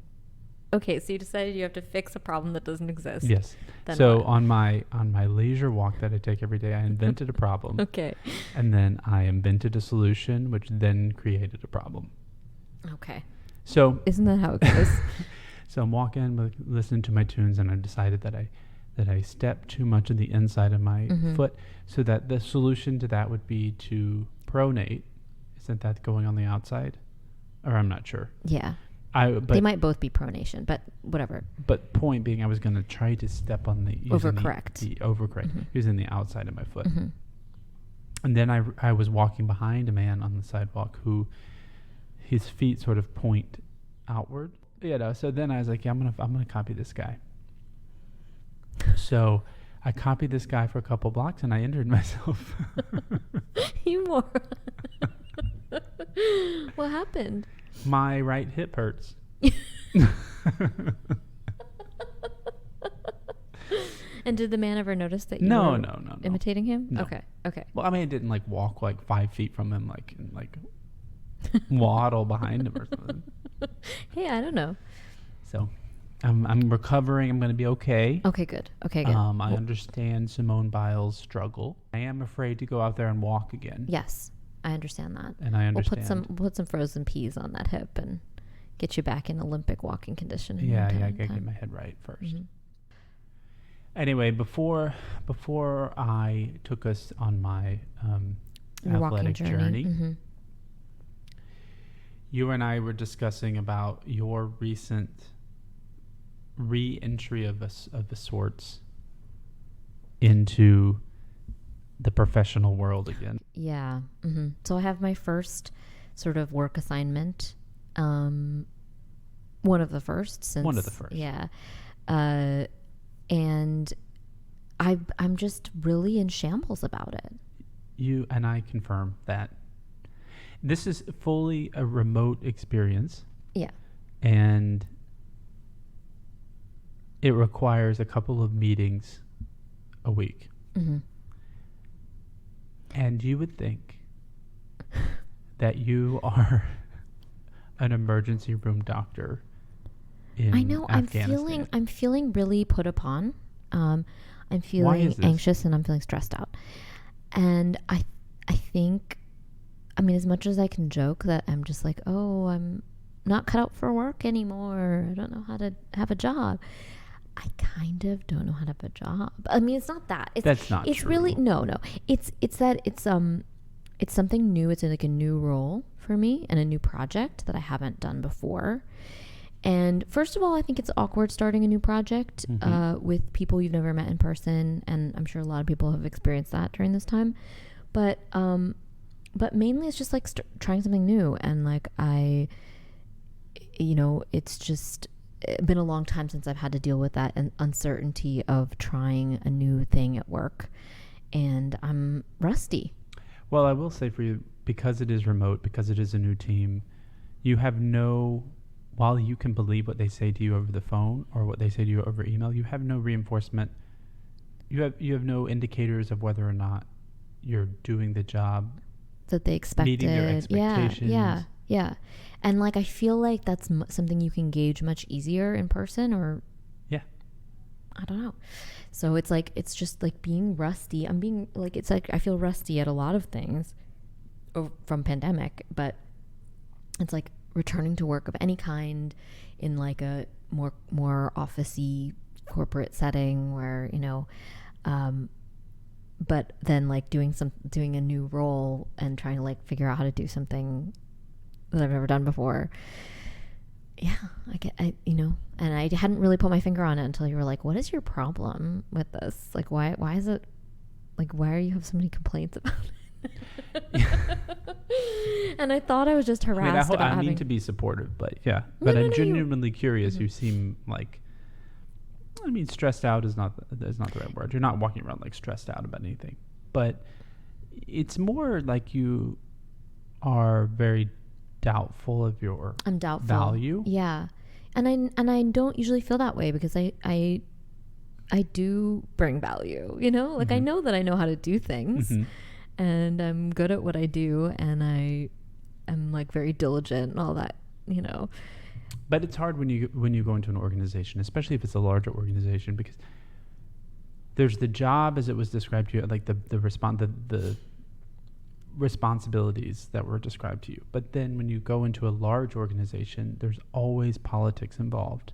Okay, so you decided you have to fix a problem that doesn't exist. Yes. Then so what? on my leisure walk that I take every day, I invented a problem. Okay. And then I invented a solution, which then created a problem. Okay. So isn't that how it goes? So I'm walking, listening to my tunes, and I decided that I stepped too much on the inside of my foot, so that the solution to that would be to pronate. Isn't that going on the outside? Or I'm not sure. Yeah. They might both be pronation, but whatever. But point being, I was going to try to step on the overcorrect, using the outside of my foot. And then I was walking behind a man on the sidewalk who his feet sort of point outward. So then I was like, yeah, I'm gonna copy this guy. So I copied this guy for a couple blocks and I injured myself. You more. What happened? My right hip hurts. And did the man ever notice that you No. were imitating him? No. Okay. Well, I mean, I didn't like walk like 5 feet from him, like waddle behind him or something. Hey, I don't know. So I'm recovering. I'm going to be okay. Okay, good. I understand Simone Biles' struggle. I am afraid to go out there and walk again. Yes, I understand that. And I understand. We'll put some frozen peas on that hip and get you back in Olympic walking condition. Yeah, I gotta get my head right first. Mm-hmm. Anyway, before I took us on my athletic journey, mm-hmm. You and I were discussing about your recent re-entry of a sorts into the professional world again. Yeah. Mm-hmm. So I have my first sort of work assignment. One of the first. Yeah. And I'm just really in shambles about it. You and I confirm that this is fully a remote experience. Yeah. And it requires a couple of meetings a week. Mm-hmm. And you would think that you are an emergency room doctor in Afghanistan. I'm feeling really put upon. I'm feeling anxious and I'm feeling stressed out. And I think, I mean, as much as I can joke that I'm just like, oh, I'm not cut out for work anymore. I don't know how to have a job. I kind of don't know how to have a job. I mean, it's not that. That's not it's true. Really, no. It's that it's something new. It's like a new role for me and a new project that I haven't done before. And first of all, I think it's awkward starting a new project with people you've never met in person. And I'm sure a lot of people have experienced that during this time. But mainly it's just like trying something new. And like it's just been a long time since I've had to deal with that and uncertainty of trying a new thing at work. And I'm rusty. Well, I will say for you, because it is remote, because it is a new team, you have while you can believe what they say to you over the phone or what they say to you over email, you have no reinforcement. You have no indicators of whether or not you're doing the job that they expected. Meeting their expectations. Yeah. And like, I feel like that's something you can gauge much easier in person or... Yeah. I don't know. So it's like, it's just like being rusty. It's like, I feel rusty at a lot of things from pandemic, but it's like returning to work of any kind in like a more office-y corporate setting where, but then like doing a new role and trying to like figure out how to do something that I've never done before. Yeah, and I hadn't really put my finger on it until you were like, what is your problem with this? Like, why is it, like, why are you have so many complaints about it? And I thought I was just harassed about having... I mean to be supportive, but yeah. But I'm genuinely curious. Mm-hmm. You seem like, I mean, stressed out is not the right word. You're not walking around like stressed out about anything. But it's more like you are very doubtful of your value. Yeah. And I don't usually feel that way because I do bring value, like mm-hmm. I know that I know how to do things mm-hmm. and I'm good at what I do and I am like very diligent and all that, But it's hard when you go into an organization, especially if it's a larger organization, because there's the job as it was described to you, like the responsibilities that were described to you. But then when you go into a large organization, there's always politics involved.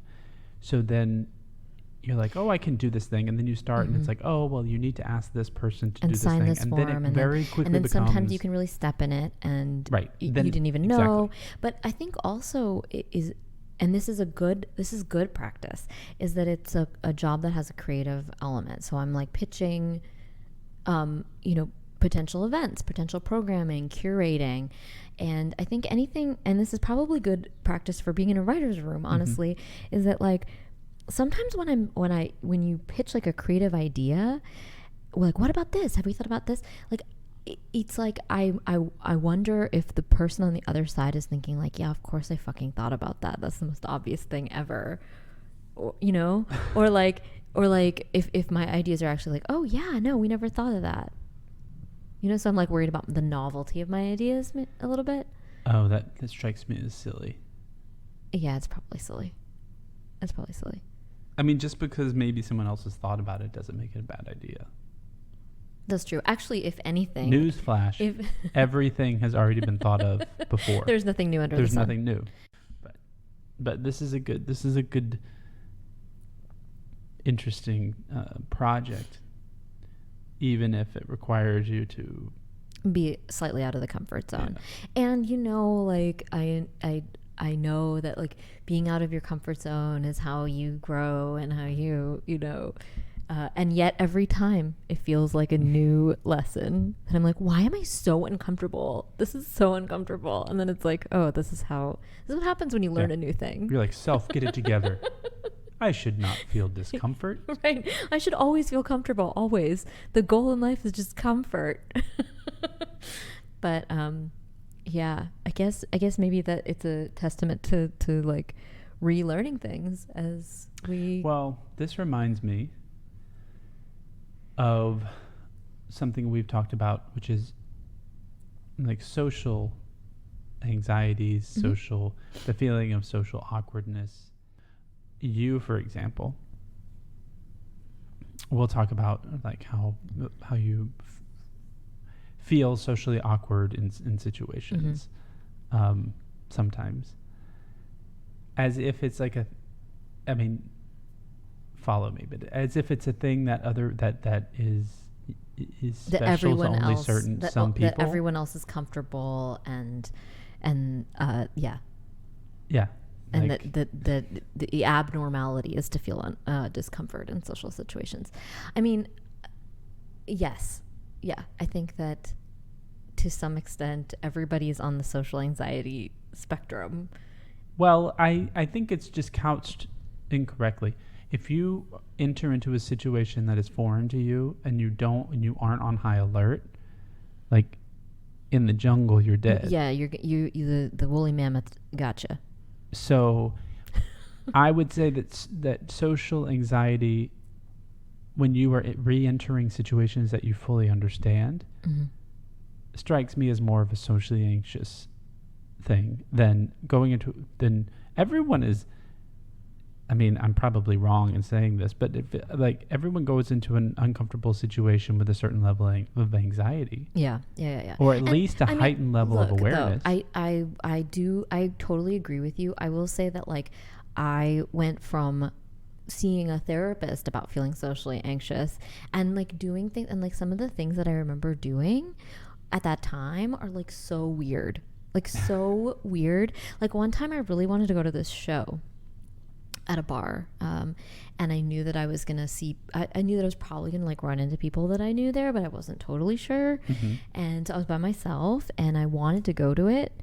So then you're like, oh, I can do this thing. And then you start mm-hmm. and it's like, oh, well, you need to ask this person to do this thing. And then it very quickly becomes... And then sometimes you can really step in it and you didn't even know. Exactly. But I think also it is... And this is good practice, is that it's a job that has a creative element. So I'm like pitching, potential events, potential programming, curating. And I think anything, and this is probably good practice for being in a writer's room, honestly, mm-hmm. is that like sometimes when you pitch like a creative idea, like, what about this? Have we thought about this? Like, it's like I wonder if the person on the other side is thinking like, yeah, of course I fucking thought about that. That's the most obvious thing ever, or, you know, or like if my ideas are actually like, oh yeah, no, we never thought of that. You know, so I'm like worried about the novelty of my ideas a little bit. Oh, that strikes me as silly. Yeah, it's probably silly. I mean, just because maybe someone else has thought about it doesn't make it a bad idea. That's true. Actually, if anything, newsflash, everything has already been thought of before. There's nothing new under the sun. There's nothing new. But this is a good interesting project, even if it requires you to be slightly out of the comfort zone. Yeah. And you know, like I know that like being out of your comfort zone is how you grow and how you know, and yet every time it feels like a new lesson. And I'm like, why am I so uncomfortable? This is so uncomfortable. And then it's like, oh, this is what happens when you learn a new thing. You're like, self, get it together. I should not feel discomfort. Right. I should always feel comfortable. Always. The goal in life is just comfort. But, yeah, I guess maybe that it's a testament to like relearning things as we. Well, this reminds me of something we've talked about, which is like social anxieties, the feeling of social awkwardness. You, for example, we'll talk about like how you feel socially awkward in situations, sometimes, as if it's like follow me, but as if it's a thing that is special that everyone to only else, some people. That everyone else is comfortable and yeah. And like, the abnormality is to feel discomfort in social situations. I mean, yes. Yeah. I think that to some extent, everybody is on the social anxiety spectrum. Well, I think it's just couched incorrectly. If you enter into a situation that is foreign to you and you aren't on high alert, like in the jungle, you're dead. Yeah. The woolly mammoth gotcha. So I would say that social anxiety, when you are re-entering situations that you fully understand, strikes me as more of a socially anxious thing than than everyone is. I mean, I'm probably wrong in saying this, but if like everyone goes into an uncomfortable situation with a certain level of anxiety. Yeah. Or at least a heightened level of awareness. Though, I totally agree with you. I will say that like I went from seeing a therapist about feeling socially anxious and like doing things, and like some of the things that I remember doing at that time are like so weird. Like so weird. Like one time I really wanted to go to this show at a bar, and I knew that I was gonna I knew that I was probably gonna like run into people that I knew there, but I wasn't totally sure. And so I was by myself and I wanted to go to it,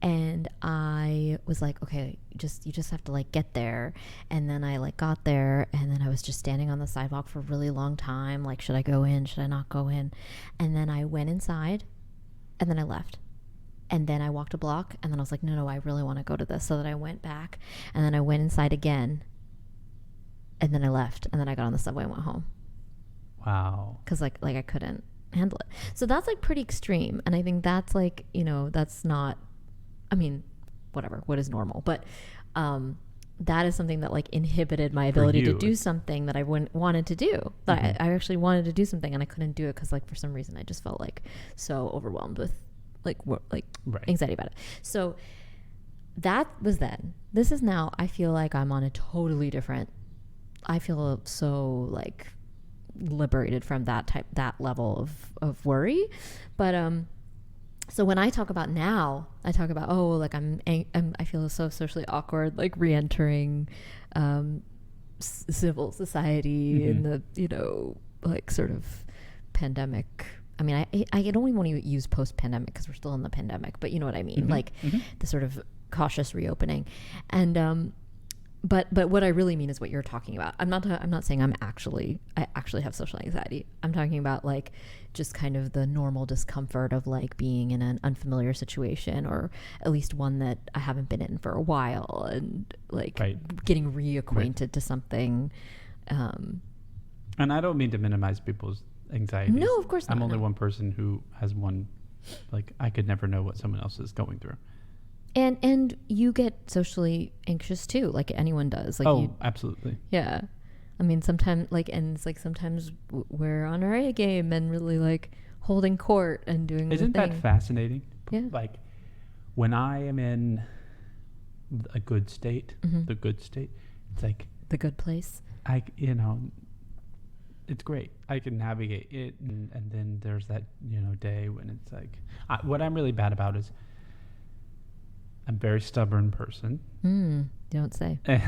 and I was like, okay, you just have to like get there. And then I like got there, and then I was just standing on the sidewalk for a really long time, like, should I go in, should I not go in? And then I went inside, and then I left. And then I walked a block, and then I was like, no, I really want to go to this. So then I went back, and then I went inside again, and then I left, and then I got on the subway and went home. Wow. Because like I couldn't handle it. So that's like pretty extreme, and I think that's like, you know, that's not, I mean, whatever, what is normal? But that is something that like inhibited my ability to do something that I wanted to do. That I actually wanted to do something, and I couldn't do it because like for some reason I just felt like so overwhelmed with anxiety about it. So that was then. This is now. I feel like I'm on a totally different. I feel so like liberated from that level of worry. But so when I talk about now, I talk about like I feel so socially awkward, like re-entering civil society in the, you know, like sort of pandemic. I mean, I don't even want to use post-pandemic because we're still in the pandemic, but you know what I mean? Like the sort of cautious reopening. And, But what I really mean is what you're talking about. I'm not saying I actually have social anxiety. I'm talking about like just kind of the normal discomfort of like being in an unfamiliar situation, or at least one that I haven't been in for a while, and like getting reacquainted to something. And I don't mean to minimize people's anxieties. No, of course not. I'm only one person who has one. Like, I could never know what someone else is going through. And you get socially anxious too, like anyone does. Like absolutely. Yeah. I mean, sometimes sometimes we're on our A game and really like holding court and doing. Isn't that fascinating? Yeah. Like when I am in a good state, the good state, it's like the good place. It's great. I can navigate it, and then there's that day when it's like, what I'm really bad about is I'm a very stubborn person. Don't say. And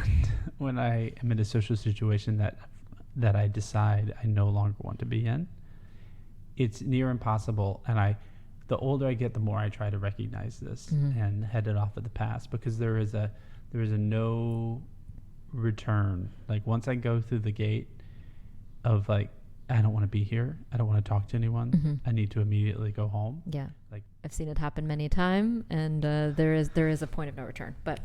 when I am in a social situation that I decide I no longer want to be in, it's near impossible. And the older I get, the more I try to recognize this and head it off at the past, because there is a no return. Like once I go through the gate of like, I don't want to be here, I don't want to talk to anyone, I need to immediately go home. Yeah. Like I've seen it happen many times, and there is a point of no return. But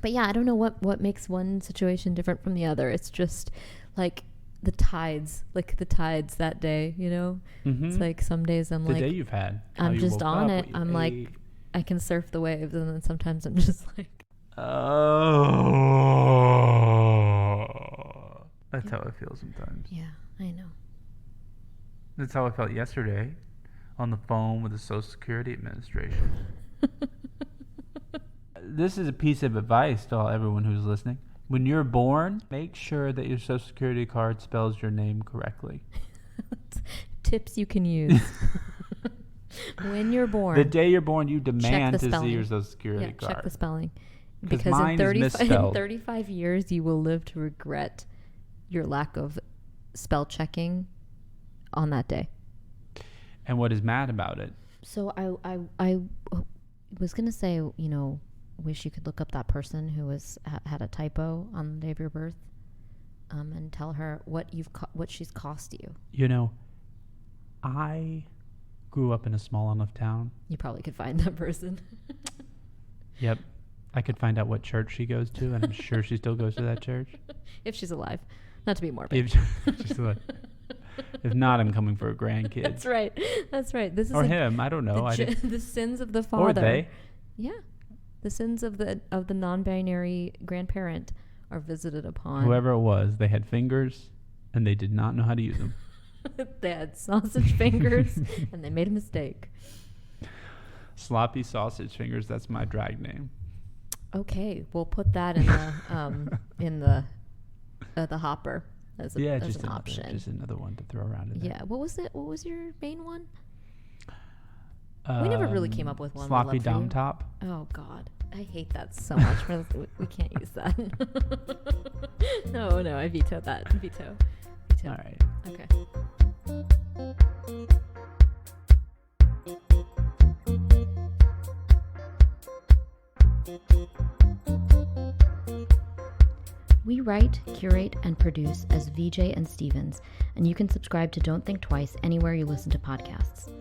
yeah, I don't know what makes one situation different from the other. It's just like the tides that day, It's like some days I'm the like, day you've had, I'm just on it. I'm like, I can surf the waves, and then sometimes I'm just like, that's how I feel sometimes. Yeah, I know. That's how I felt yesterday on the phone with the Social Security Administration. This is a piece of advice to everyone who's listening. When you're born, make sure that your Social Security card spells your name correctly. Tips you can use. When you're born. The day you're born, you demand to see your Social Yeah, Security card. check the spelling. Because Because mine is in misspelled. 35 years, you will live to regret your lack of spell checking on that day. And what is mad about it? So I was going to say, wish you could look up that person who had a typo on the day of your birth, and tell her what she's cost you. I grew up in a small enough town. You probably could find that person. Yep. I could find out what church she goes to, and I'm sure she still goes to that church. If she's alive. Not to be morbid. If she's alive. If not, I'm coming for a grandkid. That's right. This is or him. I don't know. The sins of the father. Or they. Yeah. The sins of the non-binary grandparent are visited upon. Whoever it was, they had fingers, and they did not know how to use them. They had sausage fingers, and they made a mistake. Sloppy sausage fingers. That's my drag name. Okay, we'll put that in the hopper as an option. Just another one to throw around in there. Yeah. What was it? What was your main one? We never really came up with one. Sloppy dom top. Oh God, I hate that so much. We can't use that. No, I veto that. Veto. All right. Okay. We write, curate, and produce as VJ and Stevens, and you can subscribe to Don't Think Twice anywhere you listen to podcasts.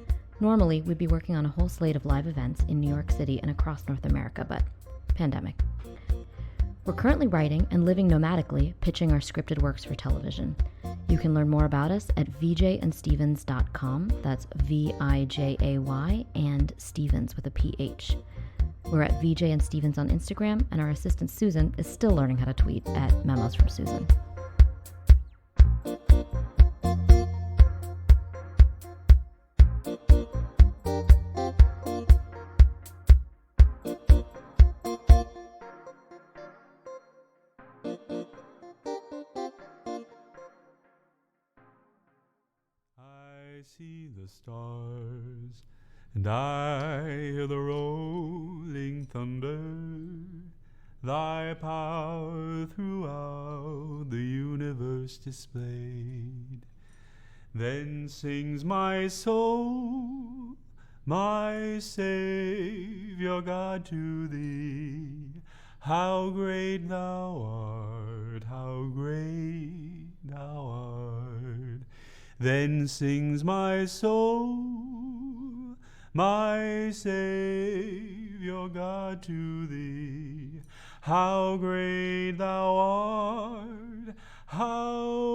Normally, we'd be working on a whole slate of live events in New York City and across North America, but pandemic. We're currently writing and living nomadically, pitching our scripted works for television. You can learn more about us at vjandstevens.com. That's VIJAY and Stevens with a PH. We're at VJ and Stevens on Instagram, and our assistant Susan is still learning how to tweet at Memos from Susan. I see the stars, and I hear the rolling thunder, thy power throughout the universe displayed. Then sings my soul, my Savior God, to thee. How great thou art, how great thou art. Then sings my soul, my Saviour God to thee. How great thou art, how